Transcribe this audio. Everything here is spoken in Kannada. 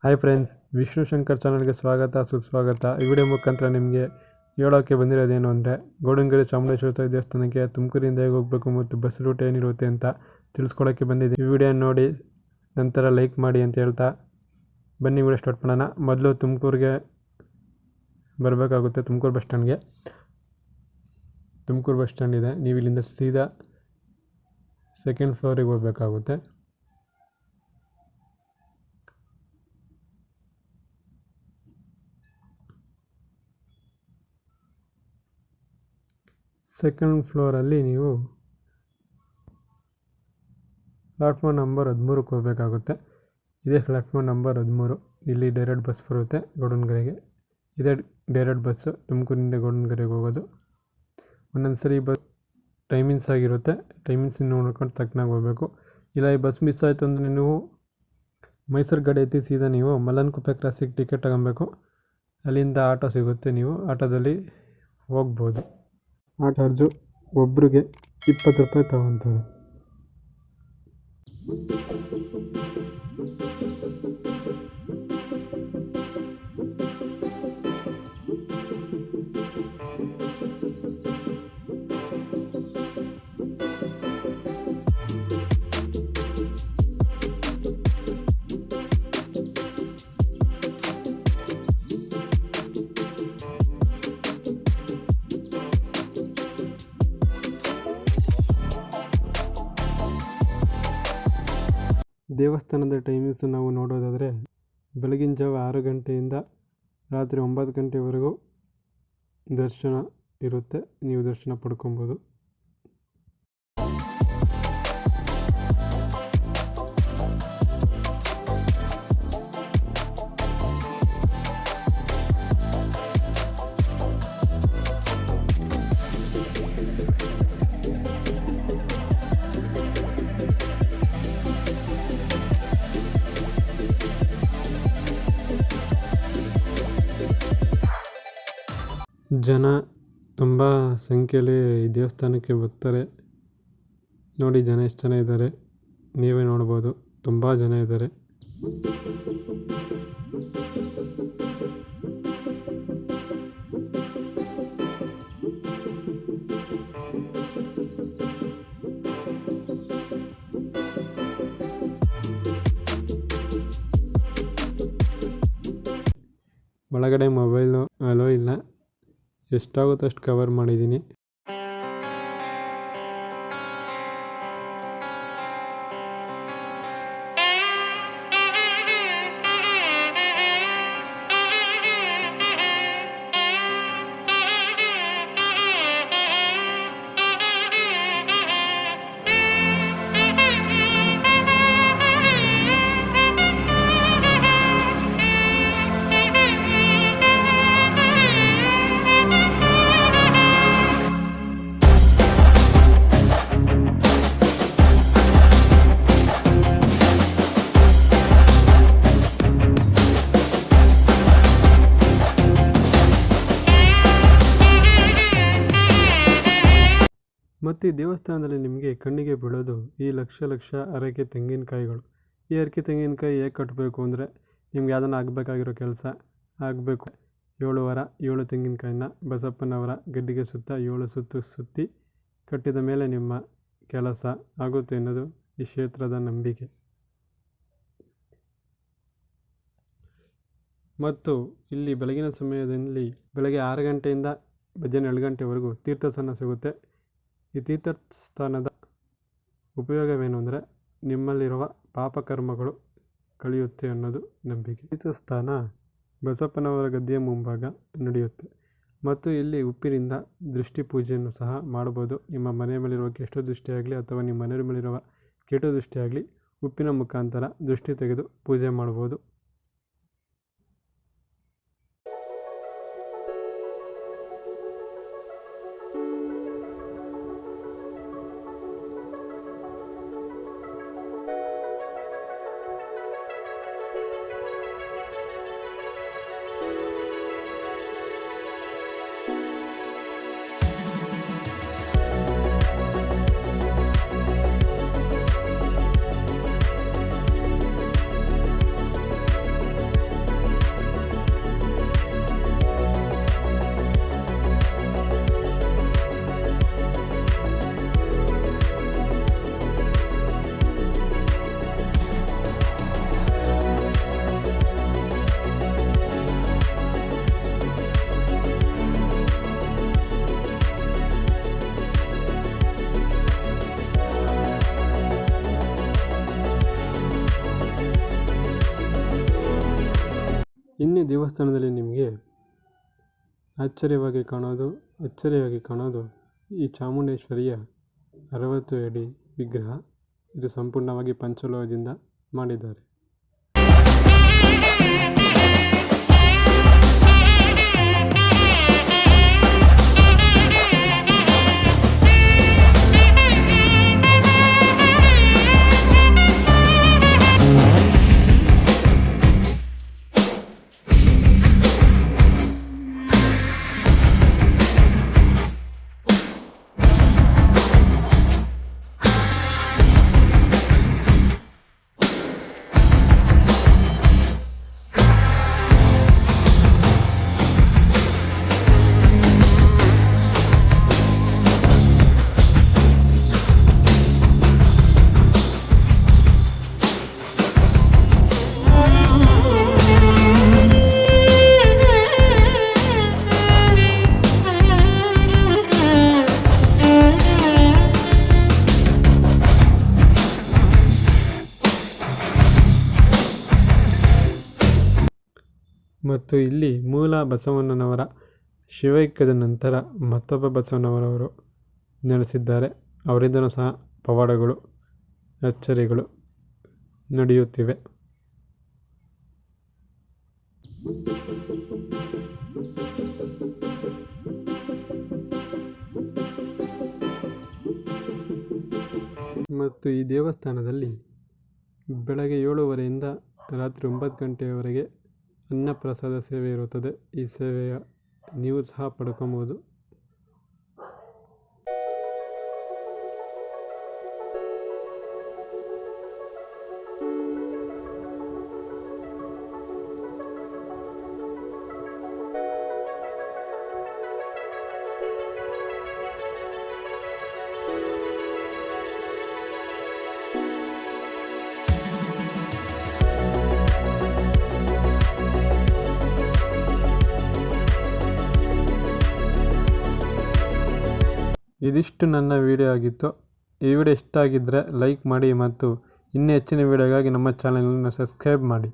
ಹಾಯ್ ಫ್ರೆಂಡ್ಸ್, ವಿಷ್ಣು ಶಂಕರ್ ಚಾನಲ್ಗೆ ಸ್ವಾಗತ ಸುಸ್ವಾಗತ. ಈ ವಿಡಿಯೋ ಮುಖಾಂತರ ನಿಮಗೆ ಹೇಳೋಕ್ಕೆ ಬಂದಿರೋದೇನು ಅಂದರೆ, ಗೋಡನಗೆರೆ ಚಾಮುಂಡೇಶ್ವರಿ ದೇವಸ್ಥಾನಕ್ಕೆ ತುಮಕೂರಿಂದ ಹೇಗೆ ಹೋಗಬೇಕು ಮತ್ತು ಬಸ್ ರೂಟ್ ಏನಿರುತ್ತೆ ಅಂತ ತಿಳಿಸ್ಕೊಡೋಕ್ಕೆ ಬಂದಿದೆ. ಈ ವಿಡಿಯೋ ನೋಡಿ ನಂತರ ಲೈಕ್ ಮಾಡಿ ಅಂತ ಹೇಳ್ತಾ ಬನ್ನಿ ವಿಡಿಯೋ ಸ್ಟಾರ್ಟ್ ಮಾಡೋಣ. ಮೊದಲು ತುಮಕೂರಿಗೆ ಬರಬೇಕಾಗುತ್ತೆ. ತುಮಕೂರು ಬಸ್ ಸ್ಟ್ಯಾಂಡ್ಗೆ. ತುಮಕೂರು ಬಸ್ ಸ್ಟ್ಯಾಂಡ್ ಇದೆ. ನೀವು ಇಲ್ಲಿಂದ ಸೀದಾ ಸೆಕೆಂಡ್ ಫ್ಲೋರಿಗೆ ಹೋಗಬೇಕಾಗುತ್ತೆ. ಸೆಕೆಂಡ್ ಫ್ಲೋರಲ್ಲಿ ನೀವು ಪ್ಲಾಟ್ಫಾರ್ಮ್ ನಂಬರ್ 13ಕ್ಕೆ ಹೋಗಬೇಕಾಗುತ್ತೆ. ಇದೇ ಪ್ಲಾಟ್ಫಾರ್ಮ್ ನಂಬರ್ 13. ಇಲ್ಲಿ ಡೈರೆಕ್ಟ್ ಬಸ್ ಬರುತ್ತೆ ಗೋಡನಗೆರೆಗೆ. ಇದೇ ಡೈರೆಕ್ಟ್ ಬಸ್ಸು ತುಮಕೂರಿಂದ ಗೋಡನಗೆರೆಗೆ ಹೋಗೋದು. ಒಂದೊಂದು ಸರಿ ಬಸ್ ಟೈಮಿಂಗ್ಸ್ ಆಗಿರುತ್ತೆ. ಟೈಮಿಂಗ್ಸ್ ನೋಡ್ಕೊಂಡು ತಕ್ಕನಾಗಿ ಹೋಗಬೇಕು. ಇಲ್ಲ ಈ ಬಸ್ ಮಿಸ್ ಆಯಿತು ಅಂದರೆ ನೀವು ಮೈಸೂರು ಗಾಡಿ ಎತ್ತಿ ಸೀದಾ ನೀವು ಮಲ್ಲನಕುಪ್ಪೆ ಕ್ರಾಸಿಗೆ ಟಿಕೆಟ್ ತಗೊಬೇಕು. ಅಲ್ಲಿಂದ ಆಟೋ ಸಿಗುತ್ತೆ. ನೀವು ಆಟೋದಲ್ಲಿ ಹೋಗ್ಬೋದು. ಆ ಚಾರ್ಜು ಒಬ್ರಿಗೆ 20 ರೂಪಾಯಿ ತಗೊತಾರೆ. ದೇವಸ್ಥಾನದ ಟೈಮಿಂಗ್ಸ್ ನಾವು ನೋಡೋದಾದರೆ, ಬೆಳಗಿನ ಜಾವ 6 ಗಂಟೆಯಿಂದ ರಾತ್ರಿ 9 ಗಂಟೆವರೆಗೂ ದರ್ಶನ ಇರುತ್ತೆ. ನೀವು ದರ್ಶನ ಪಡ್ಕೊಬೋದು. ಜನ ತುಂಬ ಸಂಖ್ಯೆಯಲ್ಲಿ ಈ ದೇವಸ್ಥಾನಕ್ಕೆ ಬರ್ತಾರೆ. ನೋಡಿ ಜನ ಎಷ್ಟು ಜನ ಇದ್ದಾರೆ, ನೀವೇ ನೋಡ್ಬೋದು. ತುಂಬ ಜನ ಇದ್ದಾರೆ. ಒಳಗಡೆ ಮೊಬೈಲು ಅಲೋ ಇಲ್ಲ. ಎಷ್ಟಾಗುತ್ತೋ ಅಷ್ಟು ಕವರ್ ಮಾಡಿದ್ದೀನಿ. ಮತ್ತು ಈ ದೇವಸ್ಥಾನದಲ್ಲಿ ನಿಮಗೆ ಕಣ್ಣಿಗೆ ಬೀಳೋದು ಈ ಲಕ್ಷ ಅರಕೆ ತೆಂಗಿನಕಾಯಿಗಳು. ಈ ಅರಕೆ ತೆಂಗಿನಕಾಯಿ ಹೇಗೆ ಕಟ್ಟಬೇಕು ಅಂದರೆ, ನಿಮ್ಗೆ ಯಾವುದನ್ನು ಆಗಬೇಕಾಗಿರೋ ಕೆಲಸ ಆಗಬೇಕು. 7 ವಾರ 7 ತೆಂಗಿನಕಾಯಿನ ಬಸಪ್ಪನವರ ಗದ್ದಿಗೆ ಸುತ್ತ 7 ಸುತ್ತು ಸುತ್ತಿ ಕಟ್ಟಿದ ಮೇಲೆ ನಿಮ್ಮ ಕೆಲಸ ಆಗುತ್ತೆ ಅನ್ನೋದು ಈ ಕ್ಷೇತ್ರದ ನಂಬಿಕೆ. ಮತ್ತು ಇಲ್ಲಿ ಬೆಳಗಿನ ಸಮಯದಲ್ಲಿ ಬೆಳಗ್ಗೆ 6 ಗಂಟೆಯಿಂದ ಮಧ್ಯಾಹ್ನ 2 ಗಂಟೆವರೆಗೂ ತೀರ್ಥಸ್ನಾನ ಸಿಗುತ್ತೆ. ಈ ತೀರ್ಥಸ್ಥಾನದ ಉಪಯೋಗವೇನು ಅಂದರೆ, ನಿಮ್ಮಲ್ಲಿರುವ ಪಾಪಕರ್ಮಗಳು ಕಳೆಯುತ್ತೆ ಅನ್ನೋದು ನಂಬಿಕೆ. ತೀರ್ಥಸ್ಥಾನ ಬಸಪ್ಪನವರ ಗದ್ದೆಯ ಮುಂಭಾಗ ನಡೆಯುತ್ತೆ. ಮತ್ತು ಇಲ್ಲಿ ಉಪ್ಪಿನಿಂದ ದೃಷ್ಟಿ ಪೂಜೆಯನ್ನು ಸಹ ಮಾಡ್ಬೋದು. ನಿಮ್ಮ ಮನೆ ಮೇಲಿರುವ ಕೆಟ್ಟ ದೃಷ್ಟಿಯಾಗಲಿ ಅಥವಾ ನಿಮ್ಮ ಮನೆ ಮೇಲಿರುವ ಕೆಟ್ಟ ದೃಷ್ಟಿಯಾಗಲಿ ಉಪ್ಪಿನ ಮುಖಾಂತರ ದೃಷ್ಟಿ ತೆಗೆದು ಪೂಜೆ ಮಾಡ್ಬೋದು. ಇನ್ನು ದೇವಸ್ಥಾನದಲ್ಲಿ ನಿಮಗೆ ಅಚ್ಚರಿಯಾಗಿ ಕಾಣೋದು ಈ ಚಾಮುಂಡೇಶ್ವರಿಯ 60 ಅಡಿ ವಿಗ್ರಹ. ಇದು ಸಂಪೂರ್ಣವಾಗಿ ಪಂಚಲೋಹದಿಂದ ಮಾಡಿದ್ದಾರೆ. ಮತ್ತು ಇಲ್ಲಿ ಮೂಲ ಬಸವಣ್ಣನವರ ಶಿವೈಕ್ಯದ ನಂತರ ಮತ್ತೊಬ್ಬ ಬಸವಣ್ಣನವರು ನೆಲೆಸಿದ್ದಾರೆ. ಅವರಿಂದನೂ ಸಹ ಪವಾಡಗಳು, ಅಚ್ಚರಿಗಳು ನಡೆಯುತ್ತಿವೆ. ಮತ್ತು ಈ ದೇವಸ್ಥಾನದಲ್ಲಿ ಬೆಳಗ್ಗೆ 7:30ಯಿಂದ ರಾತ್ರಿ 9 ಗಂಟೆಯವರೆಗೆ ಅನ್ನಪ್ರಸಾದ ಸೇವೆ ಇರುತ್ತದೆ. ಈ ಸೇವೆಯ ನೀವು ಸಹ ಪಡ್ಕೊಬೋದು. ಇದಿಷ್ಟು ನನ್ನ ವಿಡಿಯೋ ಆಗಿತ್ತು. ಈ ವಿಡಿಯೋ ಇಷ್ಟ ಆಗಿದ್ದರೆ ಲೈಕ್ ಮಾಡಿ ಮತ್ತು ಇನ್ನೂ ಹೆಚ್ಚಿನ ವಿಡಿಯೋಗಾಗಿ ನಮ್ಮ ಚಾನಲನ್ನು ಸಬ್ಸ್ಕ್ರೈಬ್ ಮಾಡಿ.